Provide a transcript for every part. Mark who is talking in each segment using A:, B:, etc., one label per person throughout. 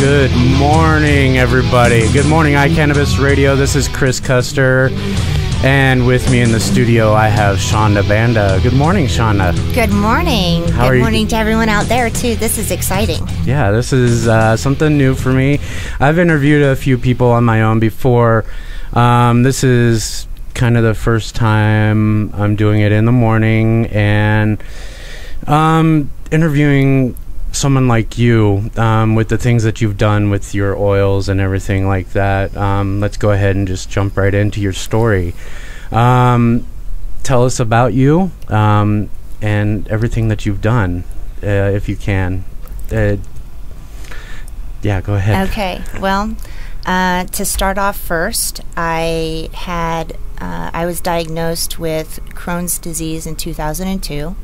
A: Good morning, everybody. Good morning, Cannabis Radio. This is Kris Custer, and with me in the studio, I have Shona Banda. Good morning, Shona.
B: Good morning. Good morning to everyone out there, too. This is exciting.
A: Yeah, this is something new for me. I've interviewed a few people on my own before. This is kind of the first time I'm doing it in the morning, and interviewing someone like you with the things that you've done with your oils and everything like that. Let's go ahead and just jump right into your story. Tell us about you and everything that you've done, if you can. Yeah, go ahead.
B: Okay. Well, to start off first, I was diagnosed with Crohn's disease in 2002.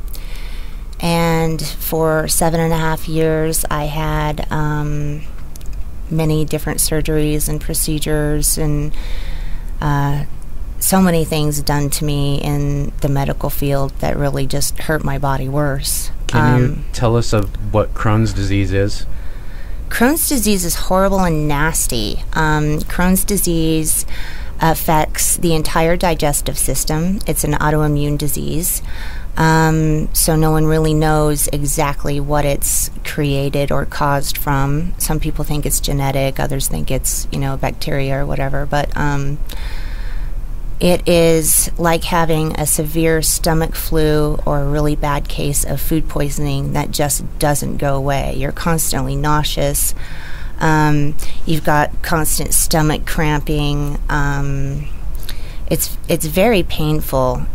B: And for 7.5 years, I had many different surgeries and procedures and so many things done to me in the medical field that really just hurt my body worse.
A: Can you tell us of what Crohn's disease is?
B: Crohn's disease is horrible and nasty. Crohn's disease affects the entire digestive system. It's an autoimmune disease. So no one really knows exactly what it's created or caused from. Some people think it's genetic, others think it's, bacteria or whatever, but it is like having a severe stomach flu or a really bad case of food poisoning that just doesn't go away. You're constantly nauseous. You've got constant stomach cramping. It's very painful,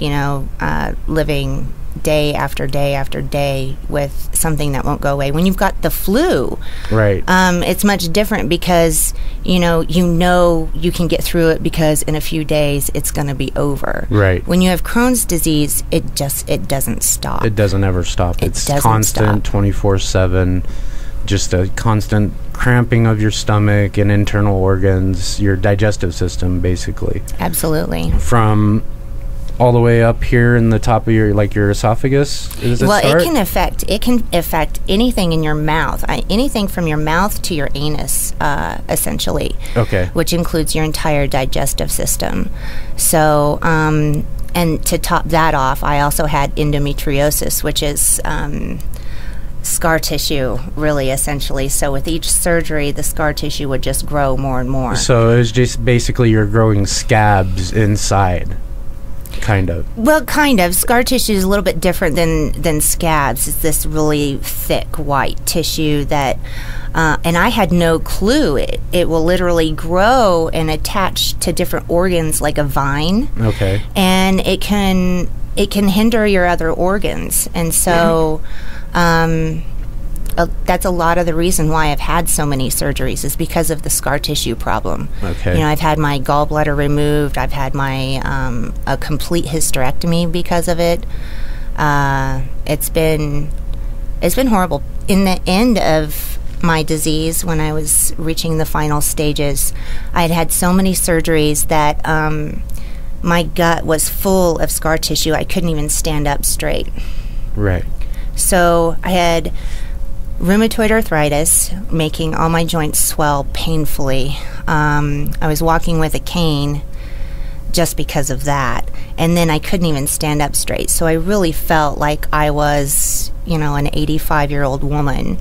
B: living day after day after day with something that won't go away. When you've got the flu,
A: right?
B: It's much different because you can get through it because in a few days it's going to be over.
A: Right.
B: When you have Crohn's disease, it doesn't stop.
A: It doesn't ever stop. It's constant, 24/7. Just a constant cramping of your stomach and internal organs, your digestive system, basically.
B: Absolutely.
A: From all the way up here in the top of your esophagus.
B: It can affect anything in your mouth, anything from your mouth to your anus, essentially.
A: Okay.
B: Which includes your entire digestive system. So, and to top that off, I also had endometriosis, which is scar tissue, really, essentially. So with each surgery, the scar tissue would just grow more and more.
A: So it was just basically you're growing scabs inside, kind of.
B: Well, kind of. Scar tissue is a little bit different than scabs. It's this really thick white tissue that, and I had no clue. It will literally grow and attach to different organs like a vine.
A: Okay.
B: And it can hinder your other organs, and so. That's a lot of the reason why I've had so many surgeries is because of the scar tissue problem.
A: Okay.
B: I've had my gallbladder removed. I've had my a complete hysterectomy because of it. It's been horrible. In the end of my disease, when I was reaching the final stages, I had so many surgeries that my gut was full of scar tissue. I couldn't even stand up straight.
A: Right.
B: So I had rheumatoid arthritis, making all my joints swell painfully. I was walking with a cane just because of that. And then I couldn't even stand up straight. So I really felt like I was, an 85-year-old woman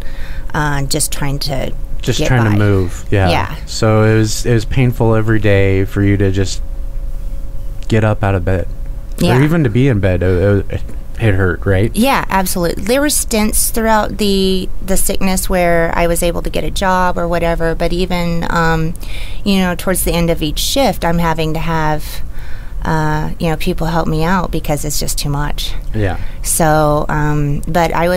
B: just trying to
A: move. Yeah.
B: Yeah.
A: So it was painful every day for you to just get up out of bed. Yeah. Or even to be in bed. It hurt, right? Yeah, absolutely.
B: There were stints throughout the sickness where I was able to get a job or whatever, but even, towards the end of each shift, I'm having to have, people help me out because it's just too much.
A: Yeah.
B: So, but I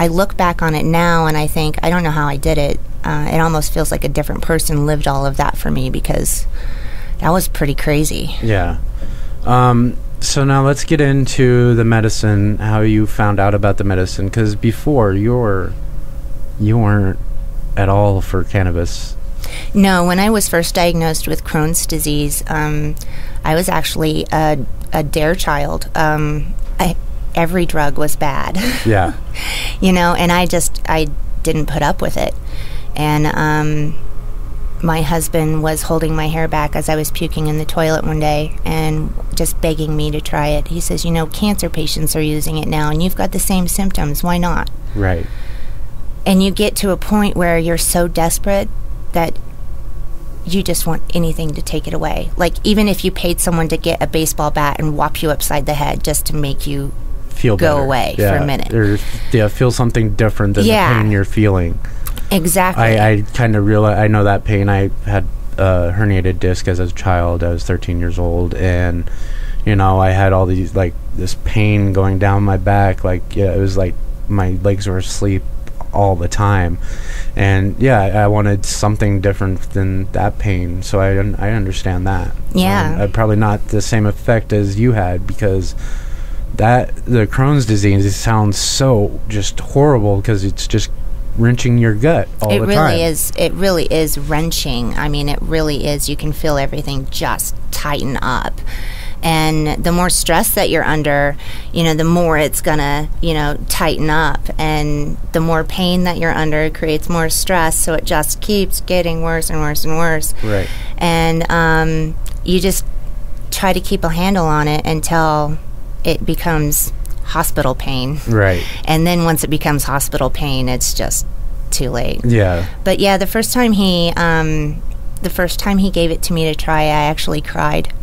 B: look back on it now and I think, I don't know how I did it. It almost feels like a different person lived all of that for me because that was pretty crazy.
A: Yeah. So now let's get into the medicine, how you found out about the medicine, because before you weren't at all for cannabis.
B: No, when I was first diagnosed with Crohn's disease, I was actually a dare child. Every drug was bad.
A: Yeah.
B: And I didn't put up with it. And my husband was holding my hair back as I was puking in the toilet one day and just begging me to try it. He says, you know, cancer patients are using it now, and you've got the same symptoms. Why not?
A: Right.
B: And you get to a point where you're so desperate that you just want anything to take it away. Like, even if you paid someone to get a baseball bat and whop you upside the head just to make you
A: feel
B: go
A: better.
B: away for a minute.
A: Or, feel something different than the pain you're feeling.
B: Exactly.
A: I kind of realize, I know that pain. I had a herniated disc as a child. I was 13 years old, and, you know, I had all these, like, this pain going down my back. Like, yeah, it was like my legs were asleep all the time. And, yeah, I wanted something different than that pain. So I understand that.
B: Yeah.
A: Probably not the same effect as you had, because the Crohn's disease sounds so just horrible, because it's just wrenching your gut all the time.
B: It really is wrenching. I mean, it really is. You can feel everything just tighten up. And the more stress that you're under, you know, the more it's gonna, you know, tighten up. And the more pain that you're under, it creates more stress. So it just keeps getting worse and worse and worse.
A: Right.
B: And you just try to keep a handle on it until it becomes hospital pain.
A: Right.
B: And then once it becomes hospital pain, it's just too late.
A: Yeah.
B: But yeah, the first time he gave it to me to try, I actually cried.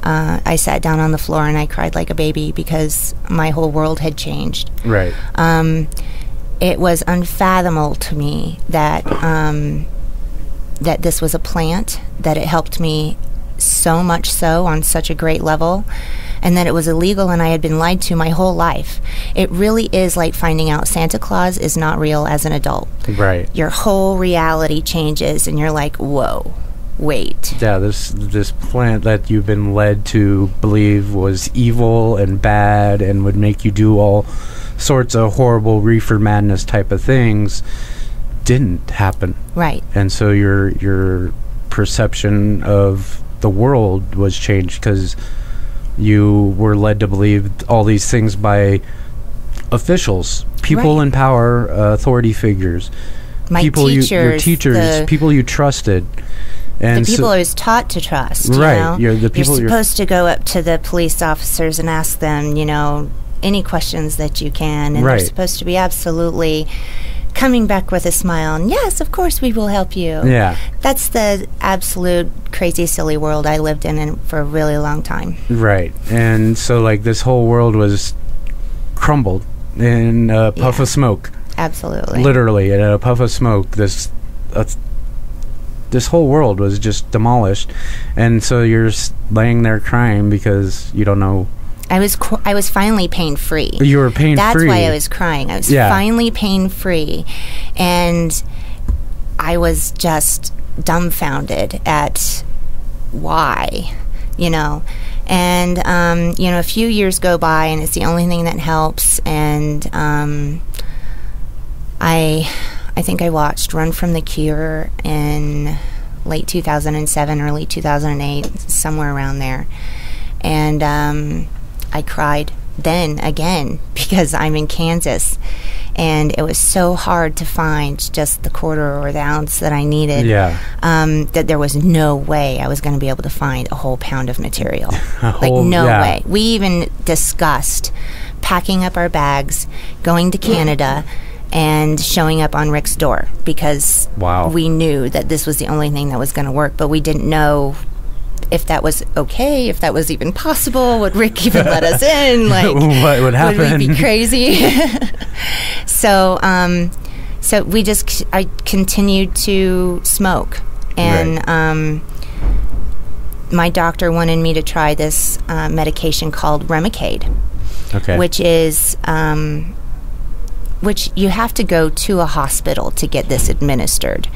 B: I sat down on the floor and I cried like a baby, because my whole world had changed.
A: Right.
B: It was unfathomable to me that that this was a plant, that it helped me so much so on such a great level, and that it was illegal, and I had been lied to my whole life. It really is like finding out Santa Claus is not real as an adult.
A: Right.
B: Your whole reality changes, and you're like, whoa, wait.
A: Yeah, this plant that you've been led to believe was evil and bad and would make you do all sorts of horrible reefer madness type of things didn't happen.
B: Right.
A: And so your perception of the world was changed, because you were led to believe all these things by officials, people in power, authority figures,
B: my
A: people
B: teachers,
A: your teachers, people you trusted. And
B: the people I was taught to trust.
A: Right.
B: You know? You're supposed to go up to the police officers and ask them, you know, any questions that you can. And they're supposed to be absolutely coming back with a smile. And yes, of course we will help you.
A: Yeah.
B: That's the absolute crazy, silly world I lived in for a really long time.
A: Right. And so, like, this whole world was crumbled in a puff of smoke.
B: Absolutely.
A: Literally, in a puff of smoke, this whole world was just demolished. And so you're laying there crying because you don't know.
B: I was finally pain-free.
A: You were pain-free.
B: That's why I was crying. I was finally pain-free. And I was just dumbfounded at why, you know. And, you know, a few years go by, and it's the only thing that helps. And I think I watched Run from the Cure in late 2007, early 2008, somewhere around there. And I cried then again, because I'm in Kansas, and it was so hard to find just the quarter or the ounce that I needed.
A: Yeah.
B: That there was no way I was going to be able to find a whole pound of material. No way. We even discussed packing up our bags, going to Canada, and showing up on Rick's door, because we knew that this was the only thing that was going to work, but we didn't know if that was okay, if that was even possible. Would Rick even let us in? Like,
A: what would happen?
B: Would we be crazy? So I continued to smoke, and my doctor wanted me to try this medication called Remicade, which you have to go to a hospital to get this administered.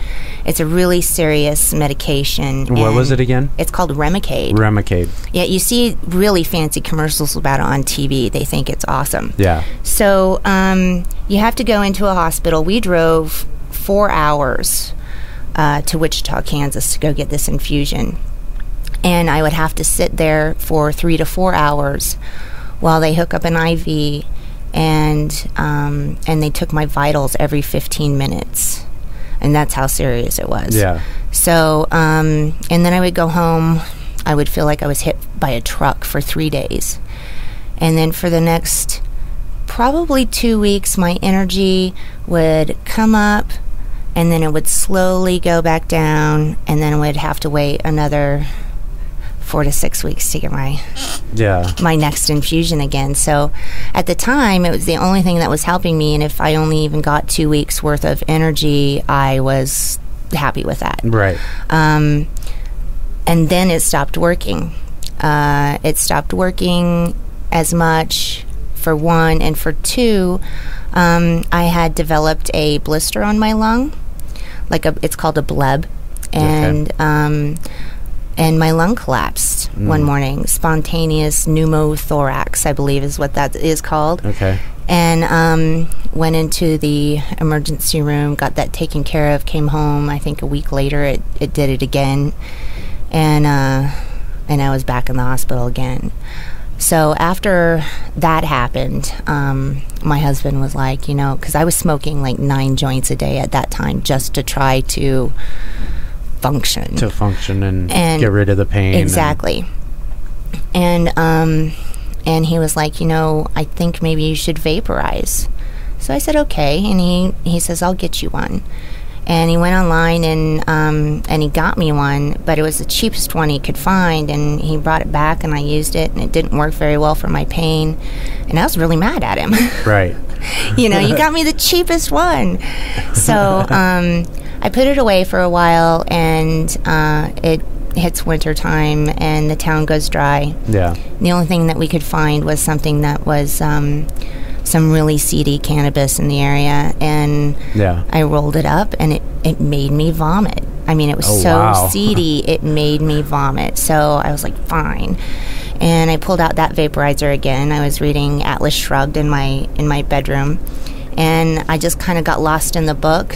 B: It's a really serious medication.
A: What was it again?
B: It's called Remicade.
A: Remicade.
B: Yeah, you see really fancy commercials about it on TV. They think it's awesome.
A: Yeah.
B: So you have to go into a hospital. We drove 4 hours to Wichita, Kansas to go get this infusion. And I would have to sit there for 3 to 4 hours while they hook up an IV, and they took my vitals every 15 minutes. And that's how serious it was.
A: Yeah.
B: So, and then I would go home. I would feel like I was hit by a truck for 3 days. And then for the next probably 2 weeks, my energy would come up, and then it would slowly go back down, and then I would have to wait another 4 to 6 weeks to get my next infusion again. So at the time, it was the only thing that was helping me, and if I only even got 2 weeks worth of energy, I was happy with that.
A: Right.
B: And then it stopped working. It stopped working as much, for one, and for two, I had developed a blister on my lung, it's called a bleb, and and my lung collapsed one morning. Spontaneous pneumothorax, I believe, is what that is called.
A: Okay.
B: And went into the emergency room, got that taken care of, came home. I think a week later, it did it again, and I was back in the hospital again. So after that happened, my husband was like, because I was smoking like 9 joints a day at that time just to try to function.
A: To function and get rid of the pain.
B: Exactly. And he was like, I think maybe you should vaporize. So I said, okay. And he says, I'll get you one. And he went online and he got me one, but it was the cheapest one he could find, and he brought it back, and I used it, and it didn't work very well for my pain, and I was really mad at him.
A: Right.
B: You got me the cheapest one. So I put it away for a while, and it hits winter time, and the town goes dry. Yeah. The only thing that we could find was something that was some really seedy cannabis in the area, and I rolled it up, and it made me vomit. I mean, it was seedy, it made me vomit. So I was like, fine. And I pulled out that vaporizer again. I was reading Atlas Shrugged in my bedroom, and I just kind of got lost in the book,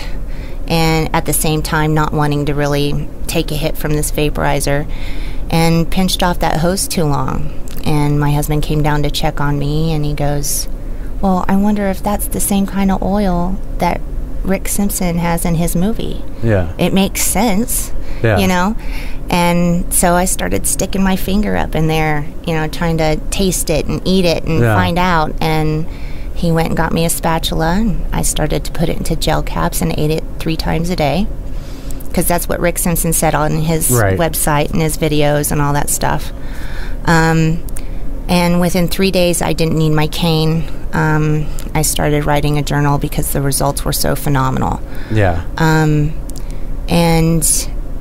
B: and at the same time not wanting to really take a hit from this vaporizer, and pinched off that hose too long. And my husband came down to check on me, and he goes, well, I wonder if that's the same kind of oil that Rick Simpson has in his movie. Yeah. It makes sense, And so I started sticking my finger up in there, trying to taste it and eat it and find out. And he went and got me a spatula, and I started to put it into gel caps and ate it 3 times a day, because that's what Rick Simpson said on his website and his videos and all that stuff. And within 3 days, I didn't need my cane. I started writing a journal because the results were so phenomenal. Yeah. And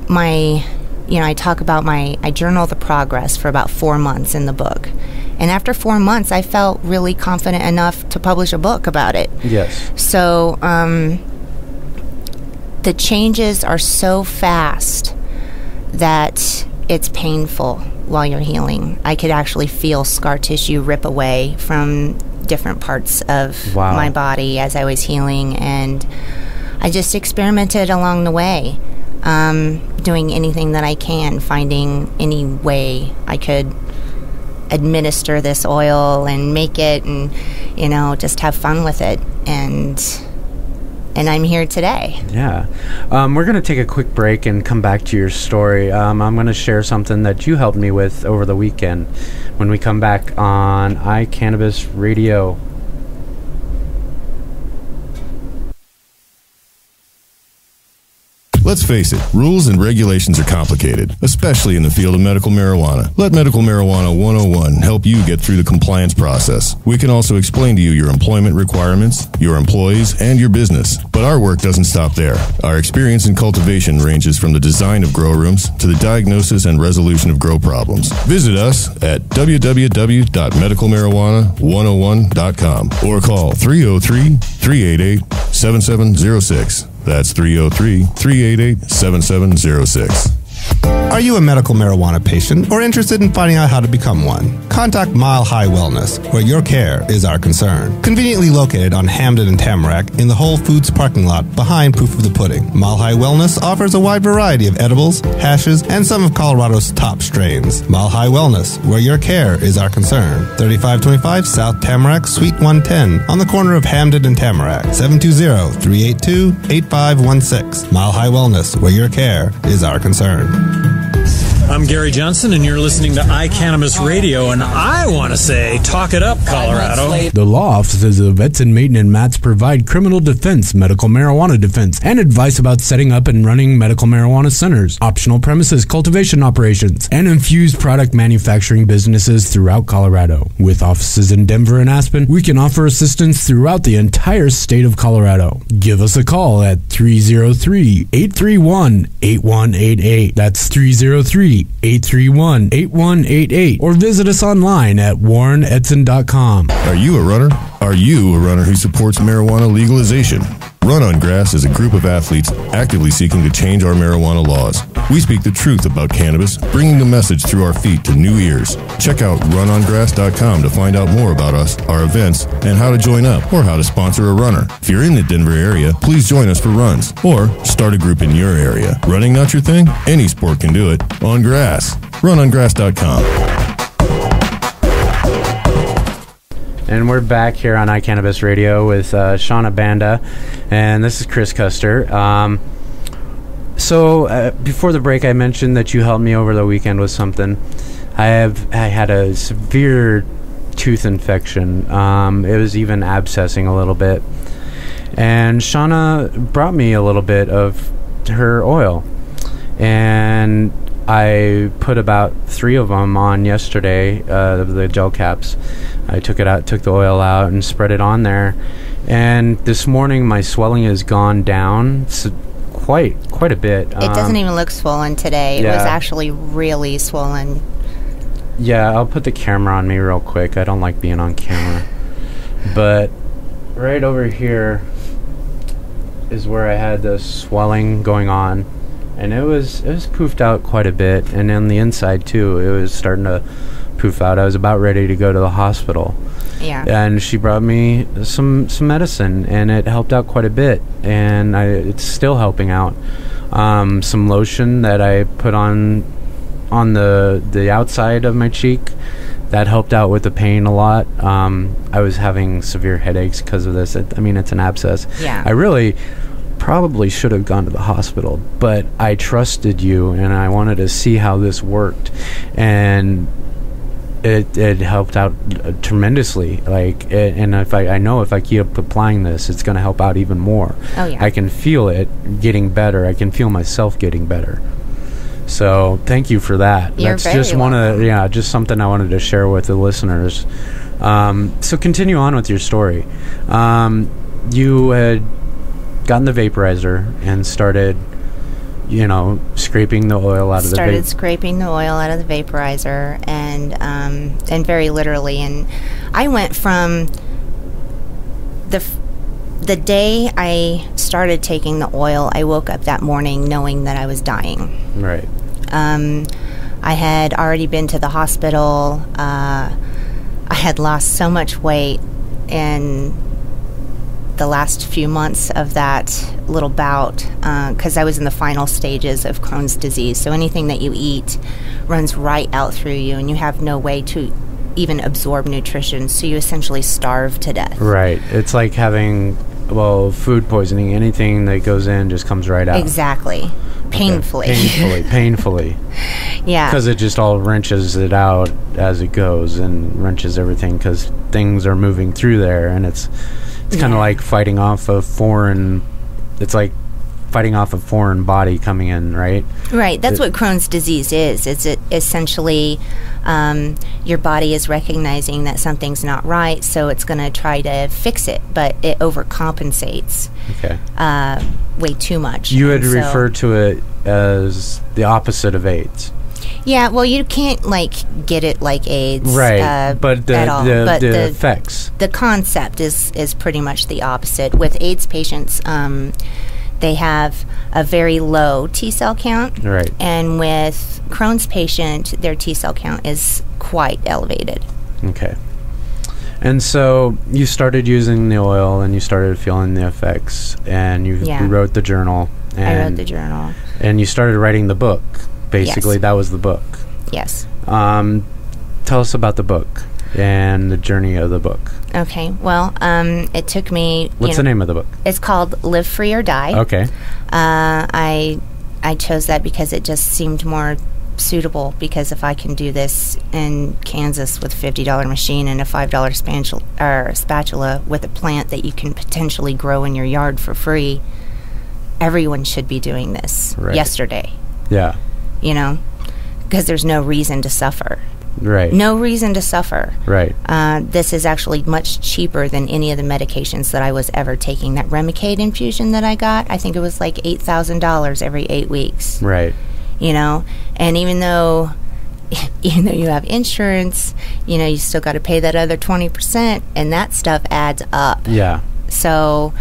B: I talk about I journal the progress for about 4 months in the book. And after 4 months, I felt really confident enough to publish a book about it. Yes. So the changes are so fast that it's painful while you're healing. I could actually feel scar tissue rip away from different parts of my body as I was healing, and I just experimented along the way, doing anything that I can, finding any way I could administer this oil and make it, and just have fun with it, and I'm here today. Yeah.
A: We're going to take a quick break and come back to your story. I'm going to share something that you helped me with over the weekend when we come back on iCannabis Radio.
C: Let's face it, rules and regulations are complicated, especially in the field of medical marijuana. Let Medical Marijuana 101 help you get through the compliance process. We can also explain to you your employment requirements, your employees, and your business. But our work doesn't stop there. Our experience in cultivation ranges from the design of grow rooms to the diagnosis and resolution of grow problems. Visit us at www.medicalmarijuana101.com or call 303-388-7706. That's 303-388-7706.
D: Are you a medical marijuana patient or interested in finding out how to become one? contact Mile High Wellness, where your care is our concern. Conveniently located on Hamden and Tamarack in the Whole Foods parking lot behind Proof of the Pudding. Mile High Wellness offers a wide variety of edibles, hashes, and some of Colorado's top strains. Mile High Wellness, where your care is our concern. 3525 South Tamarack, Suite 110, on the corner of Hamden and Tamarack. 720-382-8516. Mile High Wellness, where your care is our concern.
E: I'm Gary Johnson, and you're listening to Cannabis Radio, and I want to say, talk it up, Colorado.
A: The law offices of Edson Maton and Matz provide criminal defense, medical marijuana defense, and advice about setting up and running medical marijuana centers, optional premises cultivation operations, and infused product manufacturing businesses throughout Colorado. With offices in Denver and Aspen, we can offer assistance throughout the entire state of Colorado. Give us a call at 303-831-8188. That's 303-831-8188, or visit us online at warrenedson.com.
C: Are you a runner? Are you a runner who supports marijuana legalization? Run on Grass is a group of athletes actively seeking to change our marijuana laws. We speak the truth about cannabis, bringing the message through our feet to new ears. Check out runongrass.com to find out more about us, our events, and how to join up or how to sponsor a runner. If you're in the Denver area, please join us for runs or start a group in your area. Running not your thing? Any sport can do it. On grass. Runongrass.com.
A: And we're back here on Cannabis Radio with Shona Banda, and this is Kris Custer. Before the break, I mentioned that you helped me over the weekend with something. I had a severe tooth infection. It was even abscessing a little bit, and Shona brought me a little bit of her oil, and I put about 3 of them on yesterday, the gel caps. I took the oil out and spread it on there. And this morning my swelling has gone down quite a bit.
B: It doesn't even look swollen today.
A: Yeah.
B: It was actually really swollen.
A: Yeah, I'll put the camera on me real quick. I don't like being on camera. But right over here is where I had the swelling going on. And it was poofed out quite a bit, and on the inside too, it was starting to poof out. I was about ready to go to the hospital.
B: Yeah.
A: And she brought me some medicine, and it helped out quite a bit, and it's still helping out. Some lotion that I put on the outside of my cheek, that helped out with the pain a lot. I was having severe headaches because of this. It's an abscess.
B: Yeah.
A: I really probably should have gone to the hospital, but I trusted you, and I wanted to see how this worked, and it helped out tremendously. And if I keep applying this, it's going to help out even more.
B: Oh yeah.
A: I can feel it getting better. I can feel myself getting better. So thank you for that.
B: You're
A: That's
B: very
A: just
B: welcome.
A: just something I wanted to share with the listeners. So continue on with your story. You had gotten the vaporizer and started, scraping the oil out of the
B: Started scraping the oil out of the vaporizer, and very literally. And I went from the day I started taking the oil, I woke up that morning knowing that I was dying.
A: Right.
B: I had already been to the hospital. I had lost so much weight in the last few months of that little bout, because I was in the final stages of Crohn's disease. So anything that you eat runs right out through you, and you have no way to even absorb nutrition, so you essentially starve to death.
A: Right. It's like having, food poisoning. Anything that goes in just comes right out.
B: Exactly. Painfully.
A: Okay. Painfully.
B: Yeah.
A: Because it just all wrenches it out as it goes, and wrenches everything, because things are moving through there, and it's kind of like fighting off a foreign. It's like fighting off a foreign body coming in, right?
B: Right. That's what Crohn's disease is. It's essentially your body is recognizing that something's not right, so it's going to try to fix it, but it overcompensates.
A: Okay.
B: Way too much.
A: You had referred to it as the opposite of AIDS.
B: Yeah, well, you can't get it like AIDS,
A: right? But the effects,
B: the concept is pretty much the opposite. With AIDS patients, they have a very low T cell count.
A: Right.
B: And with Crohn's patient, their T cell count is quite elevated.
A: Okay. And so you started using the oil and you started feeling the effects, and you wrote the journal. And
B: I wrote the journal.
A: And you started writing the book. Basically, that was the book.
B: Yes.
A: Tell us about the book and the journey of the book.
B: Okay. Well, it took me...
A: What's the name of the book?
B: It's called Live Free or Die.
A: Okay.
B: I chose that because it just seemed more suitable, because if I can do this in Kansas with a $50 machine and a $5 spatula with a plant that you can potentially grow in your yard for free, everyone should be doing this yesterday.
A: Yeah.
B: You know, because there's no reason to suffer.
A: Right.
B: No reason to suffer.
A: Right.
B: This is actually much cheaper than any of the medications that I was ever taking. That Remicade infusion that I got, I think it was like $8,000 every 8 weeks.
A: Right.
B: You know, and even though you have insurance, you know, you still got to pay that other 20%, and that stuff adds up.
A: Yeah.
B: So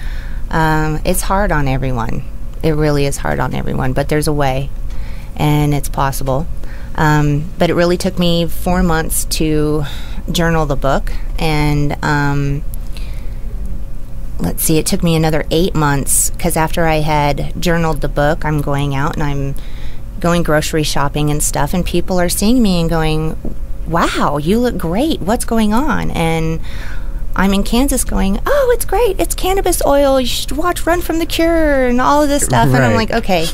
B: it's hard on everyone. It really is hard on everyone, but there's a way, and it's possible. But it really took me 4 months to journal the book, and let's see, it took me another 8 months, because after I had journaled the book, I'm going out and I'm going grocery shopping and stuff, and people are seeing me and going, wow, you look great, what's going on? And I'm in Kansas going, oh, it's great, it's cannabis oil, you should watch Run from the Cure and all of this stuff. And I'm like, okay,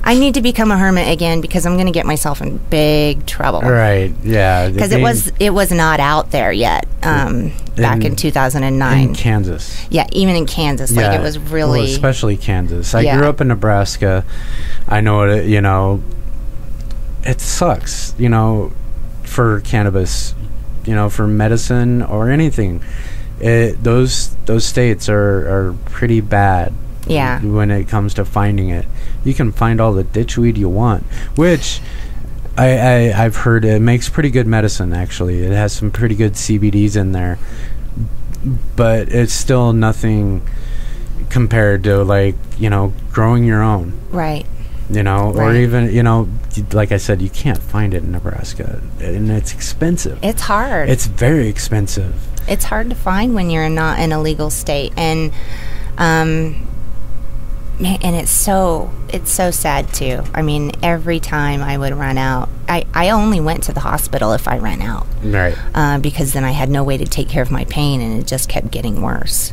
B: I need to become a hermit again, because I'm going to get myself in big trouble.
A: Right, yeah.
B: Because it was not out there yet back in 2009.
A: In Kansas.
B: Yeah, even in Kansas. Like, it was really...
A: Well, especially Kansas. I grew up in Nebraska. I know it, you know, it sucks, you know, for cannabis, you know, for medicine or anything. Those states are pretty bad.
B: Yeah.
A: When it comes to finding it, you can find all the ditchweed you want, which I've heard it makes pretty good medicine. Actually, it has some pretty good CBDs in there, but it's still nothing compared to, like, you know, growing your own.
B: Right.
A: You know, or even, you know, like I said, you can't find it in Nebraska, and it's expensive. It's hard. It's very expensive.
B: It's hard to find when you're not in a legal state, and and it's so sad too. I mean, every time I would run out, I only went to the hospital if I ran out,
A: right?
B: Because then I had no way to take care of my pain, and it just kept getting worse.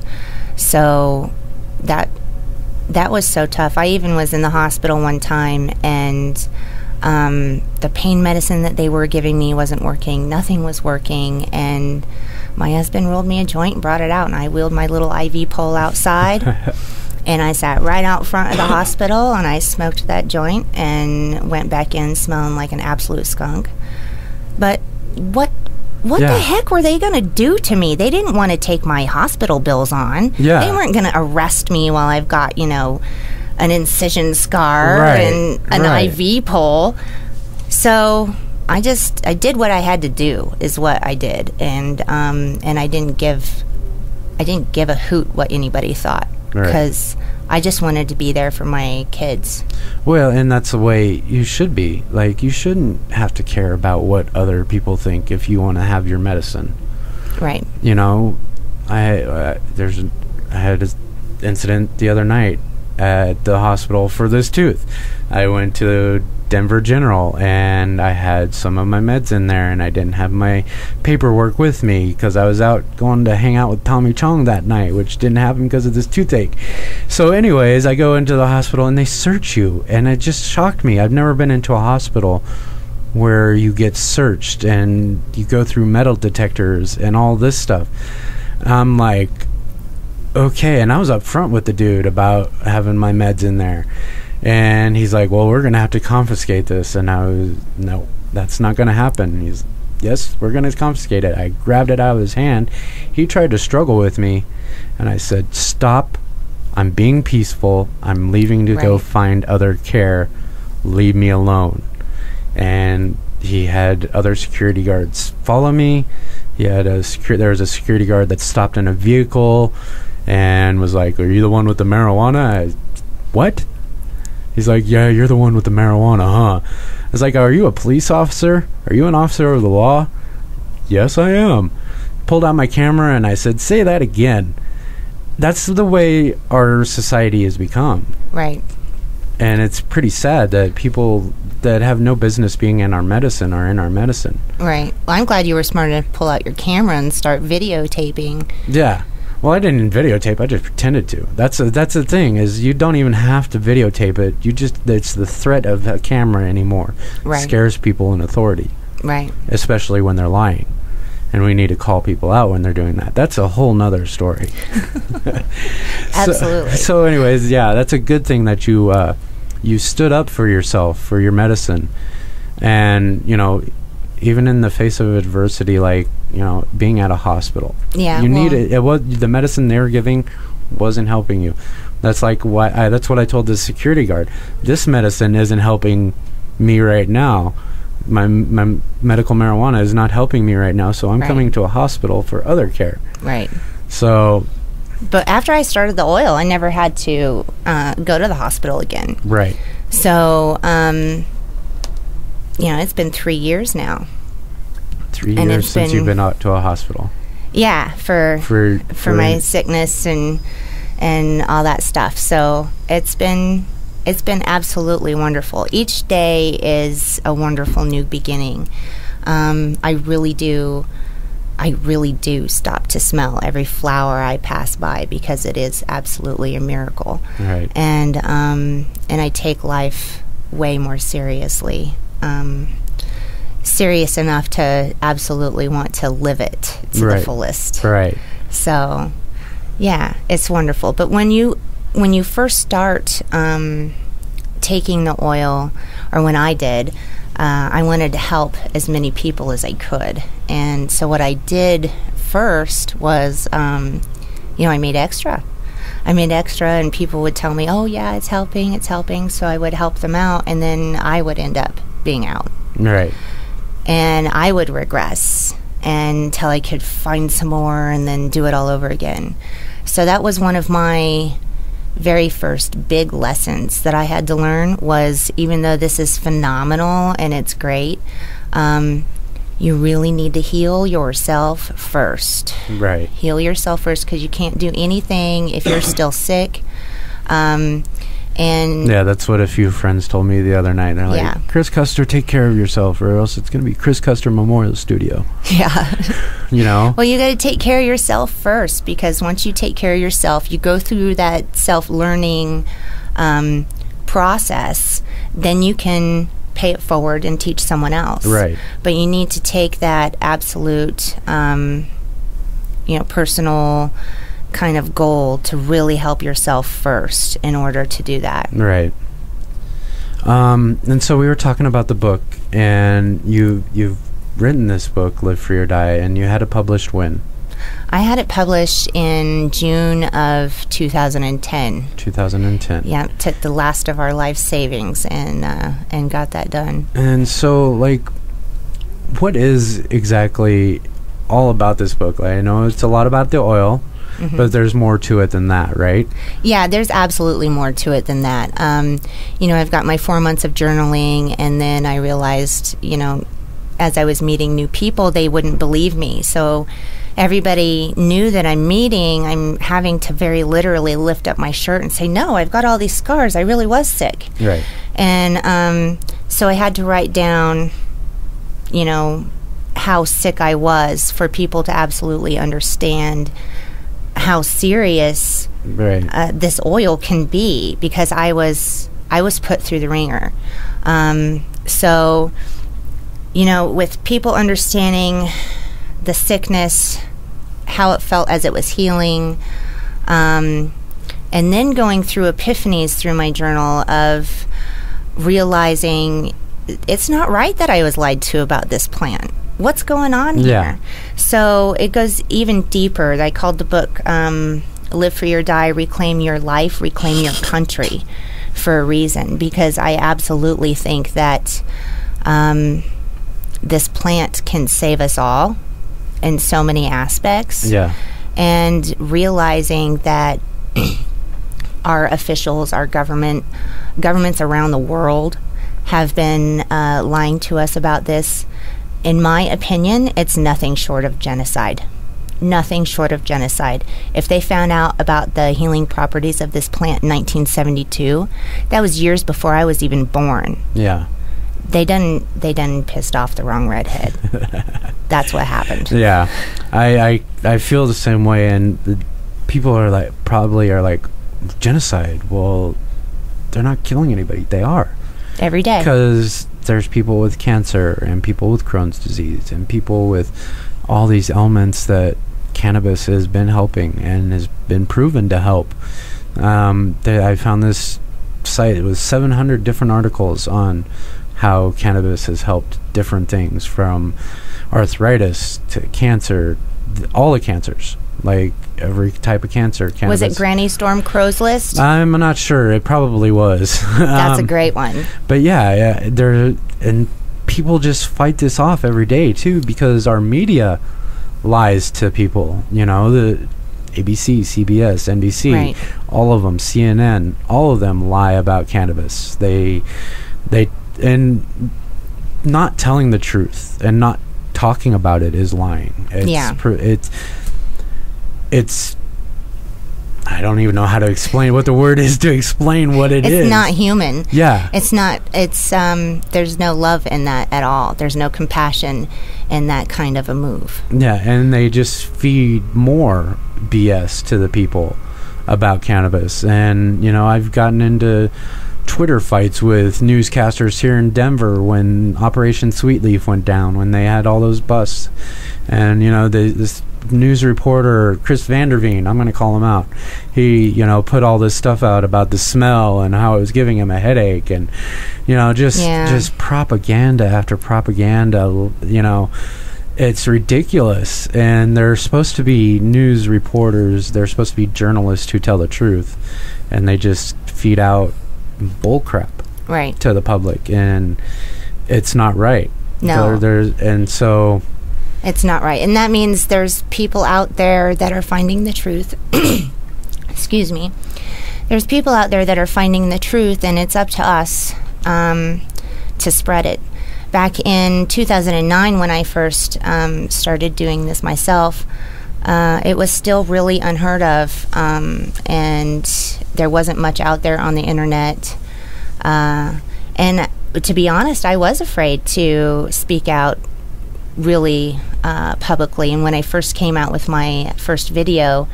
B: So that was so tough. I even was in the hospital one time, and the pain medicine that they were giving me wasn't working. Nothing was working, and my husband rolled me a joint and brought it out, and I wheeled my little IV pole outside. And I sat right out front of the hospital, and I smoked that joint and went back in smelling like an absolute skunk. But what the heck were they going to do to me? They didn't want to take my hospital bills on.
A: Yeah.
B: They weren't going to arrest me while I've got, you know, an incision scar and an IV pole. So I did what I had to do, is what I did. And I didn't give a hoot what anybody thought. Because I just wanted to be there for my kids.
A: Well, and that's the way you should be. Like, you shouldn't have to care about what other people think if you want to have your medicine.
B: Right.
A: You know, I had an incident the other night at the hospital for this tooth. I went to Denver General, and I had some of my meds in there, and I didn't have my paperwork with me because I was out going to hang out with Tommy Chong that night, which didn't happen because of this toothache. So anyways, I go into the hospital, and they search you, and it just shocked me. I've never been into a hospital where you get searched and you go through metal detectors and all this stuff. I'm like, okay. And I was up front with the dude about having my meds in there. And he's like, well, we're going to have to confiscate this. And I was, no, that's not going to happen. He's, yes, we're going to confiscate it. I grabbed it out of his hand. He tried to struggle with me. And I said, stop. I'm being peaceful. I'm leaving to go find other care. Leave me alone. And he had other security guards follow me. He had there was a security guard that stopped in a vehicle and was like, are you the one with the marijuana? what? He's like, yeah, you're the one with the marijuana, huh? I was like, are you a police officer? Are you an officer of the law? Yes, I am. Pulled out my camera and I said, say that again. That's the way our society has become.
B: Right.
A: And it's pretty sad that people that have no business being in our medicine are in our medicine.
B: Right. Well, I'm glad you were smart enough to pull out your camera and start videotaping.
A: Yeah. Well, I didn't videotape. I just pretended to. That's the thing, is you don't even have to videotape it. It's the threat of a camera anymore.
B: Right.
A: It scares people in authority.
B: Right.
A: Especially when they're lying. And we need to call people out when they're doing that. That's a whole nother story.
B: Absolutely.
A: So anyways, yeah, that's a good thing that you stood up for yourself, for your medicine. And, even in the face of adversity, like, being at a hospital.
B: Yeah.
A: You need it. It was the medicine they were giving wasn't helping you. That's like that's what I told the security guard. This medicine isn't helping me right now. My medical marijuana is not helping me right now, so I'm coming to a hospital for other care. Right. So.
B: But after I started the oil, I never had to go to the hospital again.
A: Right.
B: So, it's been 3 years now.
A: 3 years since you've been out to a hospital.
B: Yeah, for my sickness and all that stuff. So it's been absolutely wonderful. Each day is a wonderful new beginning. I really do stop to smell every flower I pass by, because it is absolutely a miracle.
A: Right.
B: And I take life way more seriously. Serious enough to absolutely want to live it to the fullest.
A: Right.
B: So, yeah, it's wonderful. But when you first start taking the oil, or when I did, I wanted to help as many people as I could. And so what I did first was, I made extra. And people would tell me, oh, yeah, it's helping. So I would help them out, and then I would end up being out.
A: Right.
B: And I would regress until I could find some more and then do it all over again. So that was one of my very first big lessons that I had to learn, was even though this is phenomenal and it's great, you really need to heal yourself first.
A: Right.
B: Heal yourself first, because you can't do anything if you're still sick. And
A: yeah, that's what a few friends told me the other night. They're like, Kris Custer, take care of yourself, or else it's going to be Kris Custer Memorial Studio.
B: Yeah.
A: Well,
B: you got to take care of yourself first, because once you take care of yourself, you go through that self-learning process, then you can pay it forward and teach someone else.
A: Right.
B: But you need to take that absolute, personal kind of goal to really help yourself first in order to do that.
A: Right. And so we were talking about the book, and you've written this book, Live Free or Die, and you had it published when?
B: I had it published in June of 2010.
A: 2010.
B: Yeah, took the last of our life savings and got that done.
A: And so, what is exactly all about this book? I know it's a lot about the oil. Mm-hmm. But there's more to it than that, right?
B: Yeah, there's absolutely more to it than that. I've got my 4 months of journaling, and then I realized, as I was meeting new people, they wouldn't believe me. So everybody knew that I'm having to very literally lift up my shirt and say, no, I've got all these scars. I really was sick.
A: Right.
B: And so I had to write down, how sick I was, for people to absolutely understand how serious this oil can be, because I was put through the ringer. So, with people understanding the sickness, how it felt as it was healing, and then going through epiphanies through my journal of realizing it's not right that I was lied to about this plant. What's going on here?
A: Yeah.
B: So it goes even deeper. I called the book Live Free or Die, Reclaim Your Life, Reclaim Your Country, for a reason, because I absolutely think that this plant can save us all in so many aspects.
A: Yeah.
B: And realizing that our officials, our governments around the world have been lying to us about this. In my opinion, it's nothing short of genocide. Nothing short of genocide. If they found out about the healing properties of this plant in 1972, that was years before I was even born.
A: Yeah.
B: They done pissed off the wrong redhead. That's what happened.
A: Yeah. I feel the same way, and people are like, probably are like, genocide. Well, they're not killing anybody. They are.
B: Every day.
A: Because there's people with cancer and people with Crohn's disease and people with all these ailments that cannabis has been helping and has been proven to help. I found this site. It was 700 different articles on how cannabis has helped different things, from arthritis to cancer, all the cancers. Like every type of cancer. Cannabis.
B: Was it Granny Storm Crow's List?
A: I'm not sure. It probably was.
B: That's a great one.
A: But and people just fight this off every day too, because our media lies to people. You know, the ABC, CBS, NBC,
B: right.
A: All of them, CNN, all of them lie about cannabis. They and not telling the truth and not talking about it is lying. It's I don't even know how to explain what the word is to explain what it is.
B: It's not human.
A: Yeah.
B: It's not, there's no love in that at all. There's no compassion in that kind of a move.
A: Yeah, and they just feed more BS to the people about cannabis. And, you know, I've gotten into Twitter fights with newscasters here in Denver when Operation Sweetleaf went down, when they had all those busts. And, you know, this news reporter, Chris Vanderveen, I'm going to call him out, he, you know, put all this stuff out about the smell and how it was giving him a headache, and, you know, just propaganda after propaganda. You know, it's ridiculous. And they're supposed to be news reporters, they're supposed to be journalists who tell the truth, and they just feed out bull crap
B: right
A: to the public, and it's not right.
B: No.
A: And so
B: it's not right. And that means there's people out there that are finding the truth. Excuse me. There's people out there that are finding the truth, and it's up to us to spread it. Back in 2009, when I first started doing this myself, it was still really unheard of, and there wasn't much out there on the internet. And to be honest, I was afraid to speak out really publicly. And when I first came out with my first video,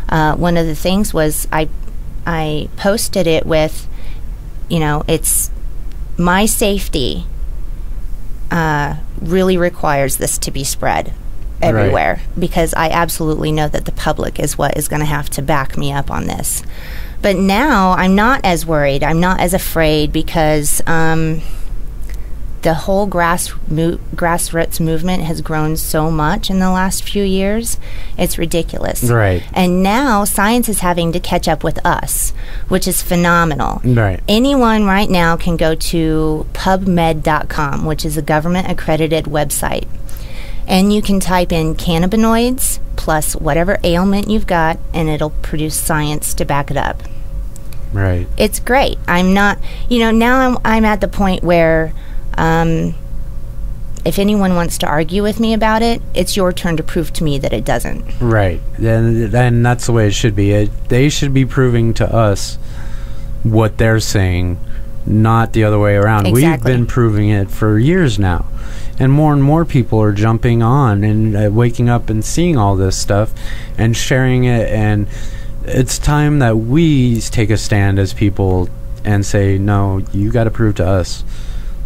B: one of the things was I posted it with, you know, it's my safety really requires this to be spread everywhere, right, because I absolutely know that the public is what is going to have to back me up on this. But now I'm not as worried. I'm not as afraid, because the whole grassroots movement has grown so much in the last few years. It's ridiculous.
A: Right.
B: And now science is having to catch up with us, which is phenomenal.
A: Right.
B: Anyone right now can go to PubMed.com, which is a government-accredited website, and you can type in cannabinoids plus whatever ailment you've got, and it'll produce science to back it up.
A: Right.
B: It's great. I'm not, you know, now I'm at the point where if anyone wants to argue with me about it, it's your turn to prove to me that it doesn't.
A: Right. And that's the way it should be. They should be proving to us what they're saying, not the other way around.
B: Exactly.
A: We've been proving it for years now. And more people are jumping on and waking up and seeing all this stuff and sharing it. And it's time that we take a stand as people and say, no, you got to prove to us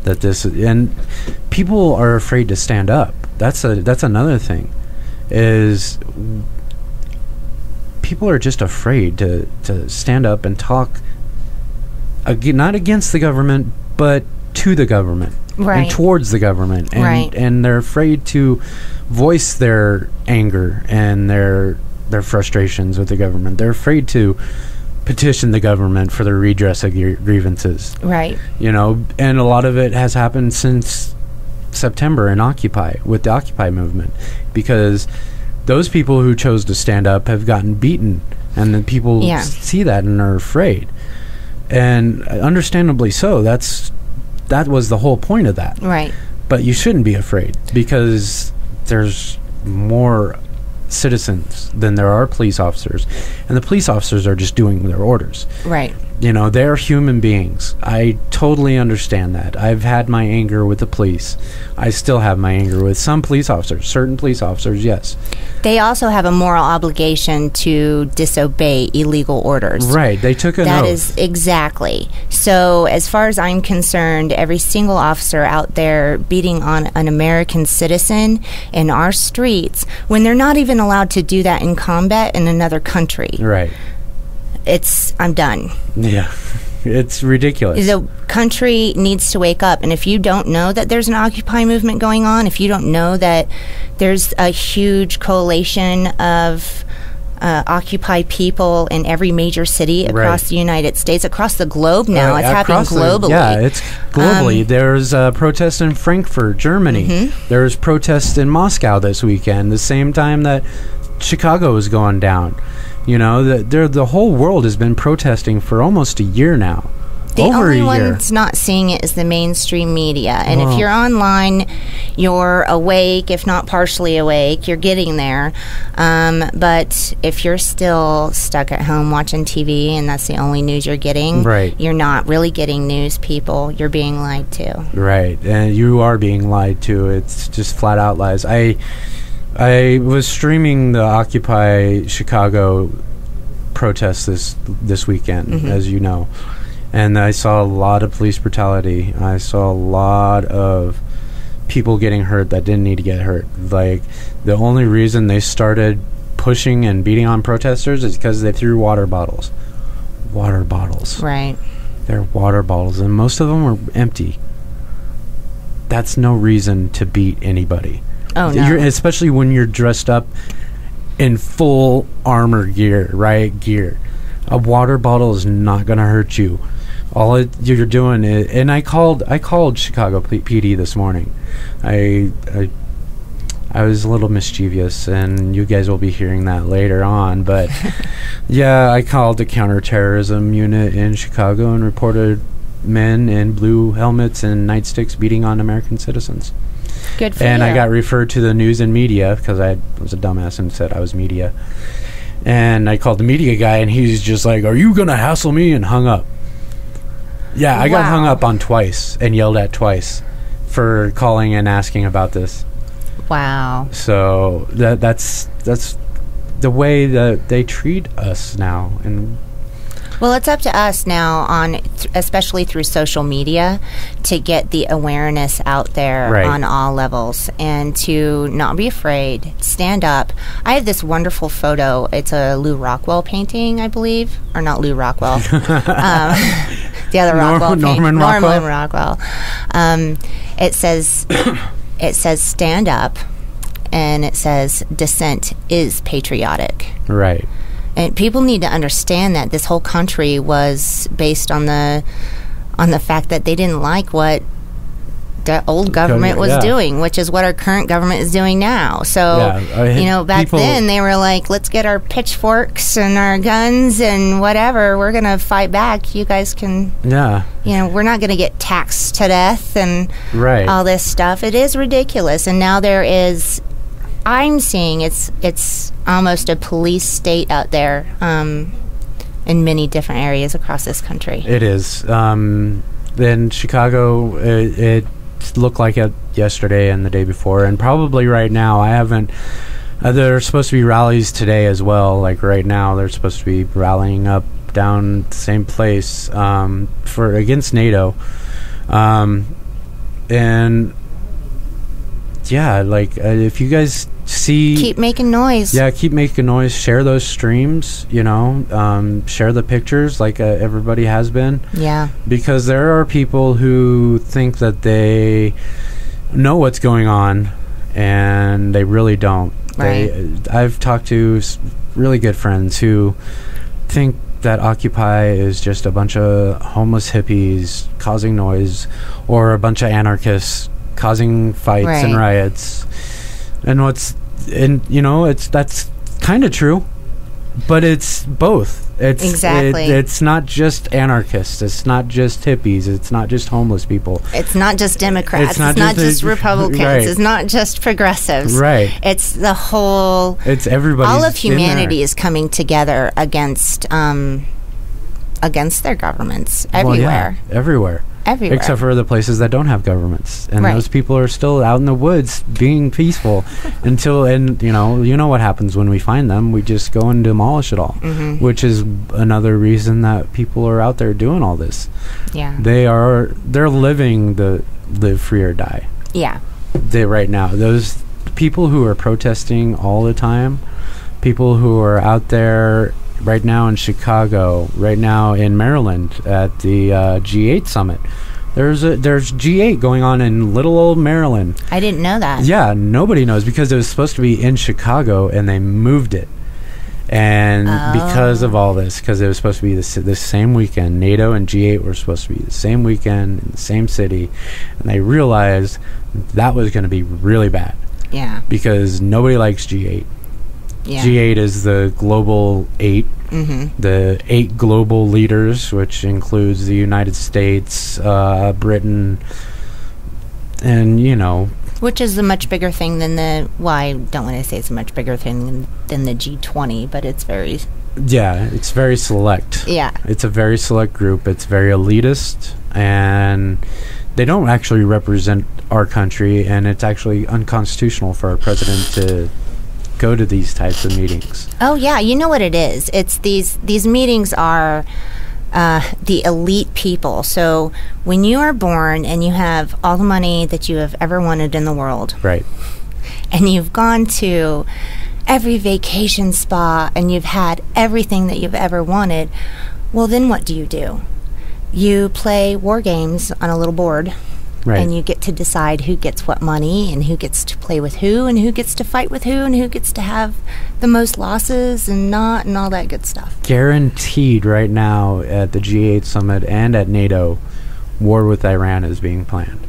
A: that this is, and people are afraid to stand up. That's another thing, is people are just afraid to stand up and talk not against the government, but to the government,
B: right,
A: and towards the government, and,
B: right,
A: and they're afraid to voice their anger and their frustrations with the government. They're afraid to petition the government for the redress of grievances.
B: Right.
A: You know, and a lot of it has happened since September in Occupy, with the Occupy movement, because those people who chose to stand up have gotten beaten and then people see that and are afraid, and understandably so. That was the whole point of that,
B: right?
A: But you shouldn't be afraid, because there's more citizens than there are police officers, and the police officers are just doing their orders,
B: right?
A: You know, they're human beings. I totally understand that. I've had my anger with the police. I still have my anger with some police officers, certain police officers, yes.
B: They also have a moral obligation to disobey illegal orders.
A: Right, they took an oath.
B: That is exactly. So as far as I'm concerned, every single officer out there beating on an American citizen in our streets, when they're not even allowed to do that in combat in another country.
A: Right.
B: I'm done.
A: Yeah, it's ridiculous.
B: The country needs to wake up, and if you don't know that there's an Occupy movement going on, if you don't know that there's a huge coalition of Occupy people in every major city across the United States, across the globe now, it's happening globally.
A: It's globally. There's protests in Frankfurt, Germany.
B: Mm-hmm.
A: There's protests in Moscow this weekend, the same time that Chicago is going down. You know, the whole world has been protesting for almost a year now.
B: The only one's not seeing it is the mainstream media. And if you're online, you're awake, if not partially awake. You're getting there. But if you're still stuck at home watching TV and that's the only news you're getting, you're not really getting news, people. You're being lied to. Right.
A: And you are being lied to. It's just flat out lies. I was streaming the Occupy Chicago protests this weekend, as you know, and I saw a lot of police brutality. I saw a lot of people getting hurt that didn't need to get hurt. Like, the only reason they started pushing and beating on protesters is because they threw water bottles. Water bottles.
B: Right.
A: They're water bottles, and most of them were empty. That's no reason to beat anybody.
B: Oh, no.
A: Especially when you're dressed up in full armor gear, riot gear. A water bottle is not going to hurt you. All you're doing is, and I called Chicago PD this morning. I was a little mischievous, and you guys will be hearing that later on. But yeah, I called the counterterrorism unit in Chicago and reported men in blue helmets and nightsticks beating on American citizens.
B: Good for you.
A: And I got referred to the news and media because I was a dumbass and said I was media. And I called the media guy, and he's just like, "Are you going to hassle me?" and hung up. Yeah, I got hung up on twice and yelled at twice for calling and asking about this. Wow. So that's the way that they treat us now. And
B: well, it's up to us now, especially through social media, to get the awareness out there on all levels and to not be afraid. Stand up. I have this wonderful photo. It's a Lou Rockwell painting, I believe. Or not Lou Rockwell. The other Rockwell painting. Norman Rockwell. It says stand up, and it says dissent is patriotic.
A: Right.
B: And people need to understand that this whole country was based on the fact that they didn't like what the old government was doing, which is what our current government is doing now. So, back then they were like, let's get our pitchforks and our guns and whatever. We're going to fight back. You guys can, we're not going to get taxed to death and all this stuff. It is ridiculous. And now I'm seeing it's almost a police state out there in many different areas across this country.
A: It is. In Chicago, it looked like it yesterday and the day before, and probably right now. I haven't. There are supposed to be rallies today as well. Like right now, they're supposed to be rallying up down the same place against NATO, and yeah, like if you guys keep
B: making noise.
A: Yeah, keep making noise. Share those streams, share the pictures like everybody has been.
B: Yeah.
A: Because there are people who think that they know what's going on, and they really don't.
B: Right.
A: I've talked to really good friends who think that Occupy is just a bunch of homeless hippies causing noise, or a bunch of anarchists causing fights and riots. And that's kind of true. But it's both. It's
B: exactly.
A: It's not just anarchists. It's not just hippies. It's not just homeless people.
B: It's not just Democrats. It's not just Republicans.
A: Right.
B: It's not just progressives.
A: Right.
B: It's the whole.
A: It's everybody.
B: All of humanity is coming together against their governments everywhere.
A: Well, yeah, everywhere.
B: Everywhere.
A: Except for the places that don't have governments. And
B: right.
A: those people are still out in the woods being peaceful until, and you know what happens when we find them. We just go and demolish it all, which is another reason that people are out there doing all this.
B: Yeah.
A: They're living the live free or die.
B: Yeah.
A: Right now, those people who are protesting all the time, people who are out there right now in Chicago, right now in Maryland at the G8 summit. There's G8 going on in little old Maryland.
B: I didn't know that.
A: Yeah, nobody knows because it was supposed to be in Chicago and they moved it. And because of all this, because it was supposed to be this same weekend, NATO and G8 were supposed to be the same weekend in the same city, and they realized that was going to be really bad.
B: Yeah.
A: Because nobody likes G8.
B: Yeah.
A: G8 is the global 8, the 8 global leaders, which includes the United States, Britain, and,
B: Which is a much bigger thing than I don't want to say it's a much bigger thing than the G20, but it's very...
A: Yeah, it's very select.
B: Yeah.
A: It's a very select group. It's very elitist, and they don't actually represent our country, and it's actually unconstitutional for our president to go to these types of meetings.
B: Oh yeah, you know what it is. It's these meetings are the elite people. So when you are born and you have all the money that you have ever wanted in the world,
A: right,
B: and you've gone to every vacation spa and you've had everything that you've ever wanted, well then what do? You play war games on a little board. Right. And you get to decide who gets what money and who gets to play with who and who gets to fight with who and who gets to have the most losses and all that good stuff.
A: Guaranteed right now at the G8 summit and at NATO, war with Iran is being planned.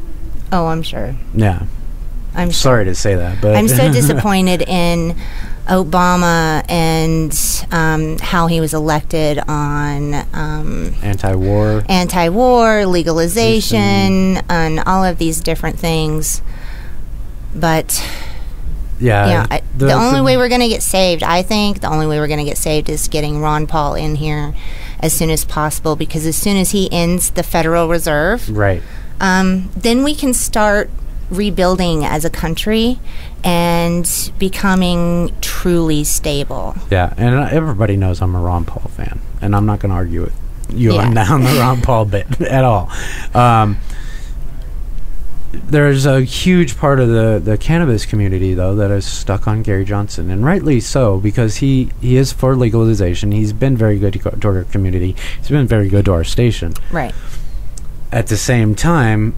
B: Oh, I'm sure.
A: Yeah.
B: I'm
A: sorry to say that, but
B: I'm so disappointed in Obama and how he was elected on anti-war, legalization, and all of these different things. But the only way we're going to get saved, I think, is getting Ron Paul in here as soon as possible, because as soon as he ends the Federal Reserve,
A: right,
B: then we can start rebuilding as a country and becoming truly stable.
A: Yeah, and everybody knows I'm a Ron Paul fan, and I'm not going to argue with you on the Ron Paul bit at all. There's a huge part of the cannabis community, though, that is stuck on Gary Johnson, and rightly so, because he is for legalization. He's been very good to our community. He's been very good to our station.
B: Right. At
A: the same time,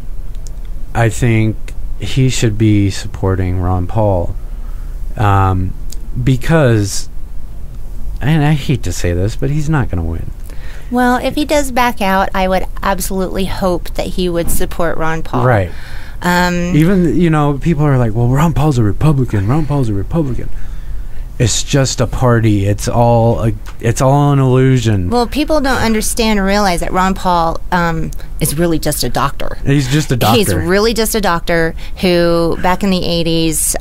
A: I think he should be supporting Ron Paul, because, and I hate to say this, but he's not going to win.
B: Well, if he does back out, I would absolutely hope that he would support Ron Paul.
A: Right. Even, people are like, well, Ron Paul's a Republican. It's just a party. It's all an illusion.
B: Well, people don't understand or realize that Ron Paul is really just a doctor.
A: He's just a doctor.
B: He's really just a doctor who, back in the 80s,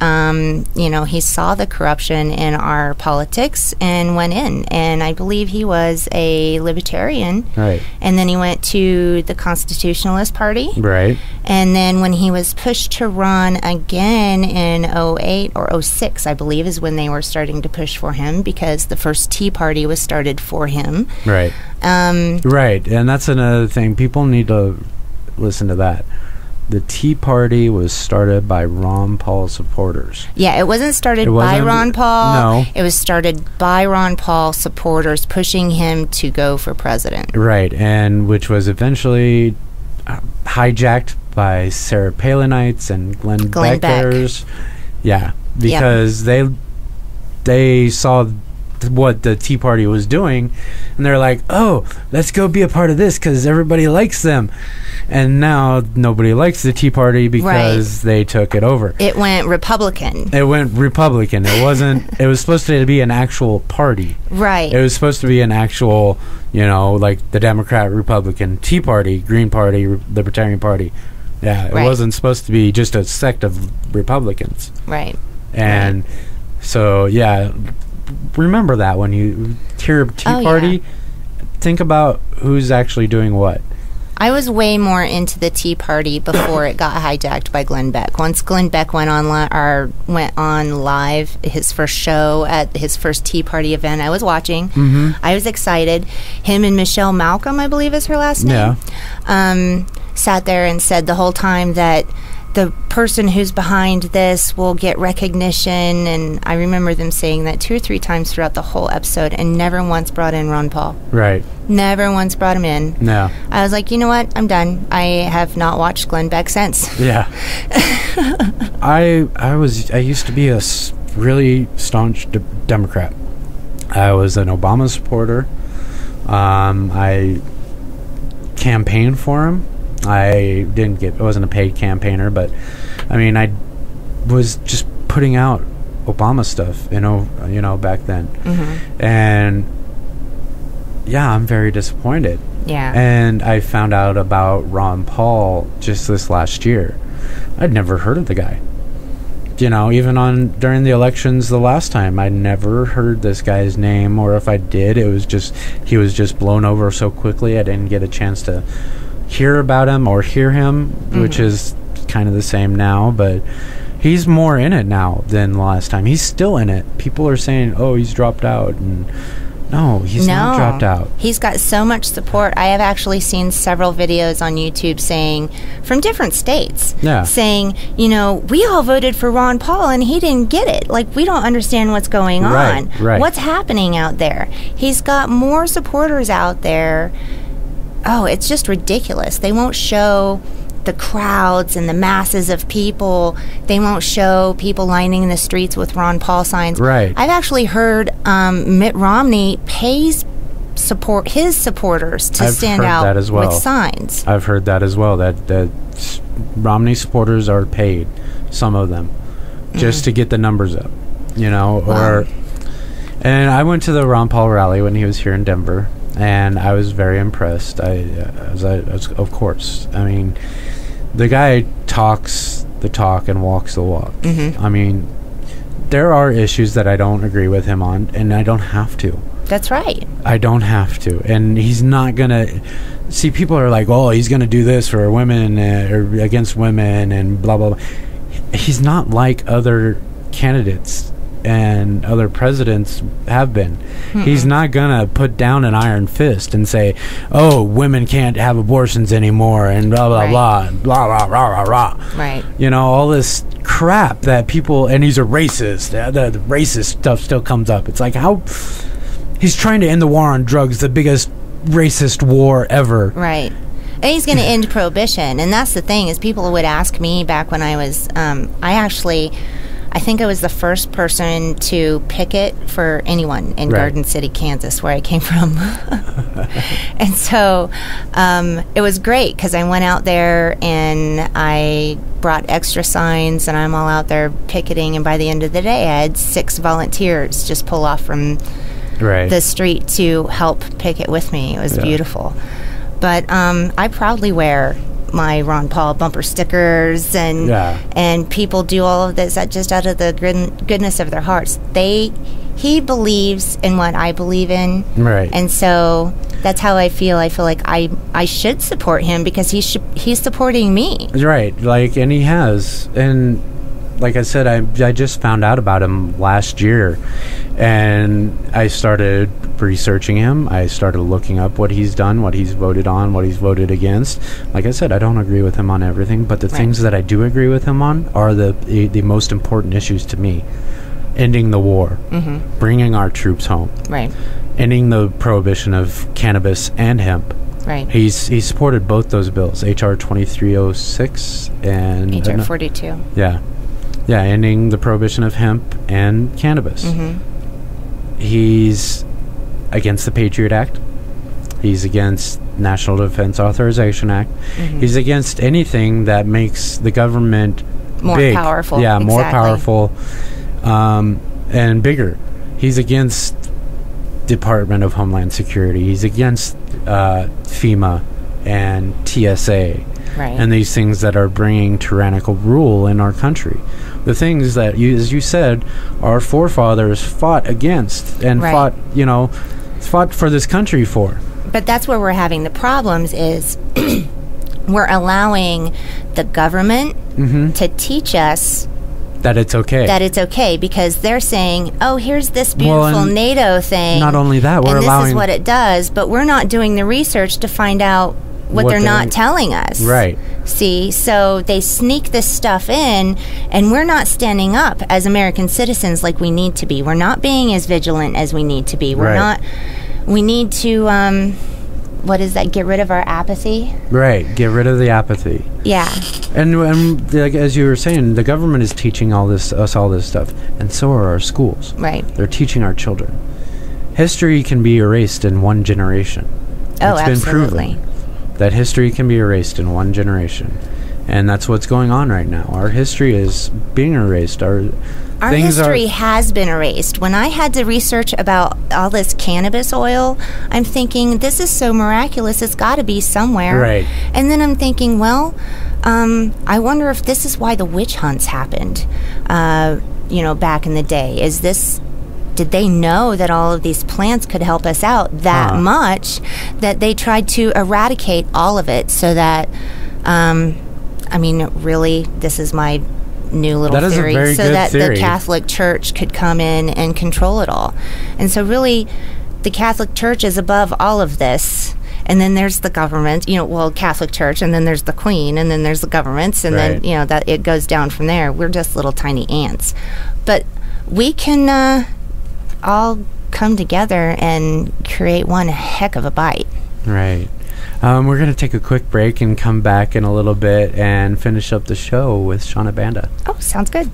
B: he saw the corruption in our politics and went in. And I believe he was a libertarian.
A: Right.
B: And then he went to the Constitutionalist Party.
A: Right.
B: And then when he was pushed to run again in 08 or 06, I believe, is when they were starting to push for him, because the first Tea Party was started for him.
A: Right. Right. And that's another thing. People need to listen to that. The Tea Party was started by Ron Paul supporters.
B: Yeah, it wasn't started by Ron Paul.
A: No.
B: It was started by Ron Paul supporters pushing him to go for president.
A: Right, and which was eventually hijacked by Sarah Palinites and Glenn Beckers. Yeah, because they saw what the Tea Party was doing, and they're like, oh, let's go be a part of this because everybody likes them. And now nobody likes the Tea Party because they took it over.
B: It went Republican.
A: It went Republican. It wasn't. It was supposed to be an actual party.
B: Right.
A: It was supposed to be an actual, like the Democrat, Republican, Tea Party, Green Party, Libertarian Party. Yeah, it wasn't supposed to be just a sect of Republicans.
B: Right.
A: And so, yeah, remember that when you hear Tea Party, think about who's actually doing what.
B: I was way more into the Tea Party before it got hijacked by Glenn Beck. Once Glenn Beck went on live, his first show at his first Tea Party event, I was watching. I was excited. Him and Michelle Malcolm, I believe is her last name, sat there and said the whole time that the person who's behind this will get recognition, and I remember them saying that 2 or 3 times throughout the whole episode, and never once brought in Ron Paul.
A: Right.
B: Never once brought him in.
A: No.
B: I was like, you know what? I'm done. I have not watched Glenn Beck since.
A: Yeah. I used to be a really staunch Democrat. I was an Obama supporter. I campaigned for him. I wasn't a paid campaigner, but I mean, I was just putting out Obama stuff, back then. And yeah, I'm very disappointed.
B: Yeah.
A: And I found out about Ron Paul just this last year. I'd never heard of the guy. Even during the elections the last time, I never heard this guy's name, or if I did, he was just blown over so quickly I didn't get a chance to hear about him or hear him, which is kind of the same now, but he's more in it now than the last time. He's still in it. People are saying, oh, he's dropped out, and no, he's not dropped out. He's
B: got so much support. I have actually seen several videos on YouTube saying, from different states, saying, we all voted for Ron Paul and he didn't get it. Like, we don't understand what's going on.
A: Right.
B: What's happening out there? He's got more supporters out there. Oh, it's just ridiculous. They won't show the crowds and the masses of people. They won't show people lining the streets with Ron Paul signs.
A: Right.
B: I've actually heard Mitt Romney pays his supporters to stand out with signs.
A: I've heard that as well, that Romney supporters are paid, some of them, just to get the numbers up, Wow. And I went to the Ron Paul rally when he was here in Denver, and I was very impressed. Of course. I mean, the guy talks the talk and walks the walk. I mean, there are issues that I don't agree with him on, and I don't have to.
B: That's right.
A: I don't have to. And he's not going to... See, people are like, oh, he's going to do this for women or against women and blah, blah, blah. He's not like other candidates and other presidents have been. He's not gonna put down an iron fist and say, oh, women can't have abortions anymore and blah blah blah blah blah blah blah.
B: Right.
A: All this crap that people, and he's a racist. The racist stuff still comes up. It's like, how he's trying to end the war on drugs, the biggest racist war ever.
B: Right. And he's going to end prohibition, and that's the thing, is people would ask me back when I was I think I was the first person to picket for anyone in Garden City, Kansas, where I came from. And so it was great because I went out there and I brought extra signs, and I'm all out there picketing. And by the end of the day, I had 6 volunteers just pull off from the street to help picket with me. It was beautiful. But I proudly wear my Ron Paul bumper stickers, and people do all of this just out of the goodness of their hearts. He believes in what I believe in, and so that's how I feel. I feel like I should support him because he's supporting me.
A: Right, and he has. And like I said, I just found out about him last year, and I started researching him. I started looking up what he's done, what he's voted on, what he's voted against. Like I said, I don't agree with him on everything, but the things that I do agree with him on are the most important issues to me. Ending the war, bringing our troops home, ending the prohibition of cannabis and hemp. He's supported both those bills, H.R. 2306 and
B: H.R. 42.
A: Yeah, ending the prohibition of hemp and cannabis. He's against the Patriot Act. He's against National Defense Authorization Act. He's against anything that makes the government
B: more
A: big.
B: powerful.
A: Yeah, more
B: Exactly.
A: powerful and bigger. He's against Department of Homeland Security. He's against FEMA and TSA.
B: Right.
A: And these things that are bringing tyrannical rule in our country. The things that, as you said, our forefathers fought against and
B: Right.
A: fought for this country for.
B: But that's where we're having the problems is we're allowing the government to teach us
A: That it's okay.
B: that it's okay because they're saying, oh, here's this beautiful
A: and
B: NATO thing.
A: not only that, we're
B: and this
A: allowing-
B: is what it does, but we're not doing the research to find out what they're not telling us.
A: Right.
B: See, so they sneak this stuff in, and we're not standing up as American citizens like we need to be. We're not being as vigilant as we need to be. We're
A: Right.
B: not. We need to. What is that? Get rid of our apathy.
A: Right. Get rid of the apathy.
B: Yeah.
A: And like, as you were saying, the government is teaching us all this stuff, and so are our schools.
B: Right.
A: They're teaching our children. History can be erased in one generation.
B: Oh,
A: It's been
B: absolutely.
A: proven that history can be erased in one generation, and that's what's going on right now. Our history is being erased. Our
B: history has been erased. When I had to research about all this cannabis oil, I'm thinking, this is so miraculous, it's got to be somewhere.
A: Right.
B: And then I'm thinking, well, I wonder if this is why the witch hunts happened, back in the day. Did they know that all of these plants could help us out that much that they tried to eradicate all of it so that, really, this is my new little
A: That is a
B: theory,
A: very
B: so
A: good
B: that
A: theory.
B: the Catholic Church could come in and control it all. And so really, the Catholic Church is above all of this. And then there's the government, Catholic Church, and then there's the Queen, and then there's the governments, and
A: Right.
B: then, that it goes down from there. We're just little tiny ants. But we can all come together and create one heck of a bite.
A: Right. We're going to take a quick break and come back in a little bit and finish up the show with Shona Banda.
B: Oh, sounds good.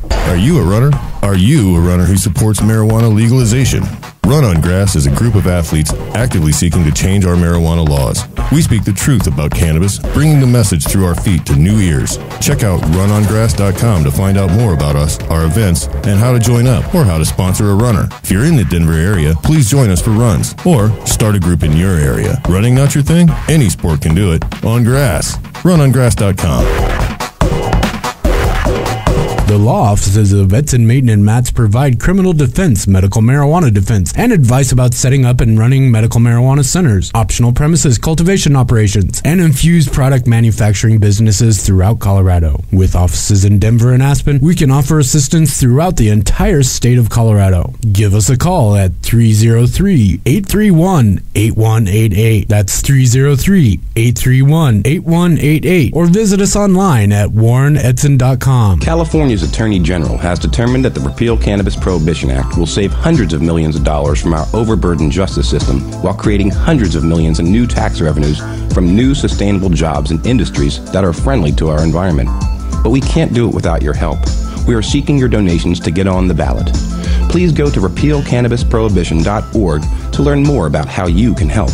C: Are you a runner? Are you a runner who supports marijuana legalization? Run on Grass is a group of athletes actively seeking to change our marijuana laws. We speak the truth about cannabis, bringing the message through our feet to new ears. Check out runongrass.com to find out more about us, our events, and how to join up or how to sponsor a runner. If you're in the Denver area, please join us for runs or start a group in your area. Running not your thing? Any sport can do it. On grass. Runongrass.com.
F: The law offices of Edson, Maiden, and Matz provide criminal defense, medical marijuana defense, and advice about setting up and running medical marijuana centers, optional premises cultivation operations, and infused product manufacturing businesses throughout Colorado. With offices in Denver and Aspen, we can offer assistance throughout the entire state of Colorado. Give us a call at 303-831-8188. That's 303-831-8188. Or visit us online at warrenedson.com.
G: California's Attorney General has determined that the Repeal Cannabis Prohibition Act will save hundreds of millions of dollars from our overburdened justice system while creating hundreds of millions in new tax revenues from new sustainable jobs and industries that are friendly to our environment. But we can't do it without your help. We are seeking your donations to get on the ballot. Please go to repealcannabisprohibition.org to learn more about how you can help.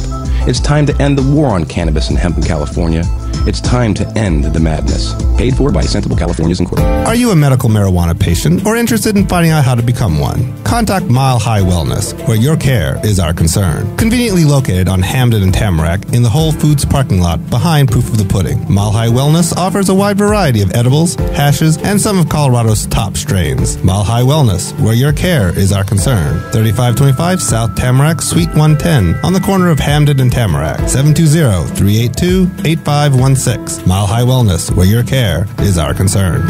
G: It's time to end the war on cannabis and hemp in California. It's time to end the madness. Paid for by Sensible Californians Incorporated.
D: Are you a medical marijuana patient or interested in finding out how to become one? Contact Mile High Wellness, where your care is our concern. Conveniently located on Hamden and Tamarack in the Whole Foods parking lot behind Proof of the Pudding. Mile High Wellness offers a wide variety of edibles, hashes, and some of Colorado's top strains. Mile High Wellness, where your care is our concern. 3525 South Tamarack, Suite 110, on the corner of Hamden and Tamarack. 720-382-8516. Mile High Wellness, where your care is our concern.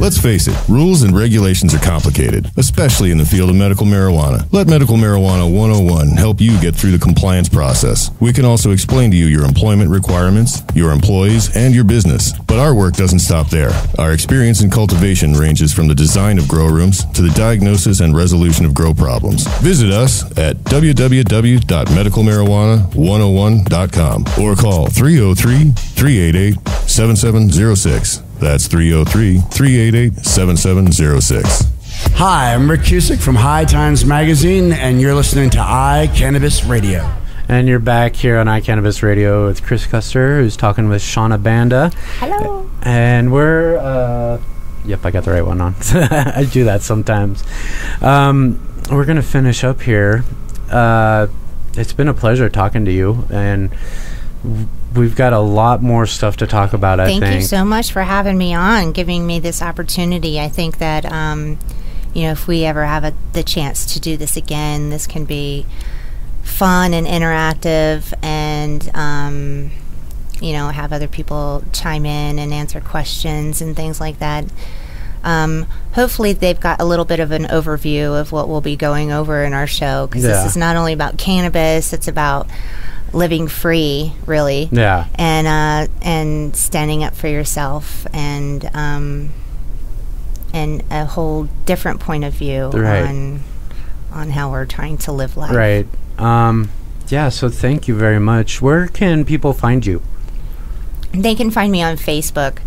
C: Let's face it, rules and regulations are complicated, especially in the field of medical marijuana. Let Medical Marijuana 101 help you get through the compliance process. We can also explain to you your employment requirements, your employees, and your business. But our work doesn't stop there. Our experience in cultivation ranges from the design of grow rooms to the diagnosis and resolution of grow problems. Visit us at www.medicalmarijuana101.com or call 303-388-7706. That's 303-388-7706.
H: Hi, I'm Rick Cusick from High Times Magazine, and you're listening to Cannabis Radio.
A: And you're back here on iCannabis Radio with Kris Custer, who's talking with Shona Banda.
B: Hello.
A: And we're, yep, I got the right one on. I do that sometimes. We're going to finish up here. It's been a pleasure talking to you, and we've got a lot more stuff to talk about, I think.
B: Thank you so much for having me on, giving me this opportunity. I think that, if we ever have the chance to do this again, this can be fun and interactive, and have other people chime in and answer questions and things like that. Hopefully they've got a little bit of an overview of what we'll be going over in our show, because this is not only about cannabis, it's about living free, really.
A: Yeah.
B: And standing up for yourself, and a whole different point of view on how we're trying to live life.
A: Right. So thank you very much. Where can people find you?
B: They can find me on Facebook.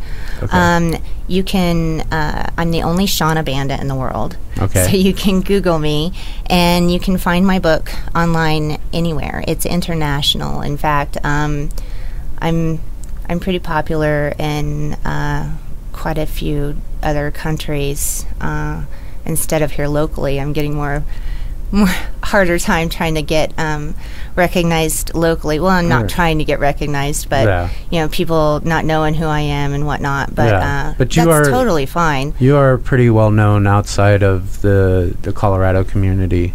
A: Okay.
B: You can, I'm the only Shona Banda in the world.
A: Okay.
B: So you can Google me, and you can find my book online anywhere. It's international. In fact, I'm pretty popular in quite a few other countries. Instead of here locally, I'm getting more harder time trying to get recognized locally. Well, I'm not trying to get recognized, but people not knowing who I am and whatnot. But
A: but
B: that's totally fine.
A: You are pretty well known outside of the Colorado community.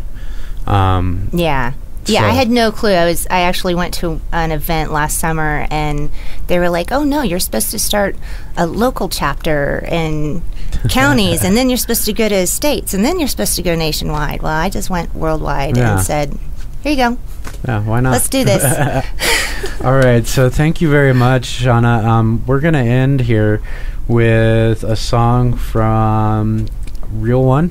B: Yeah, I had no clue. I actually went to an event last summer, and they were like, "Oh no, you're supposed to start a local chapter in counties, and then you're supposed to go to states, and then you're supposed to go nationwide." Well, I just went worldwide and said, "Here you go.
A: Yeah, why not?
B: Let's do this."
A: All right, so thank you very much, Shona. We're gonna end here with a song from Real One.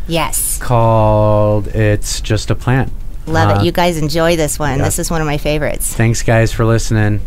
B: Yes.
A: Called "It's Just a Plant."
B: Love it. You guys enjoy this one.
A: Yeah.
B: This is one of my favorites.
A: Thanks, guys, for listening.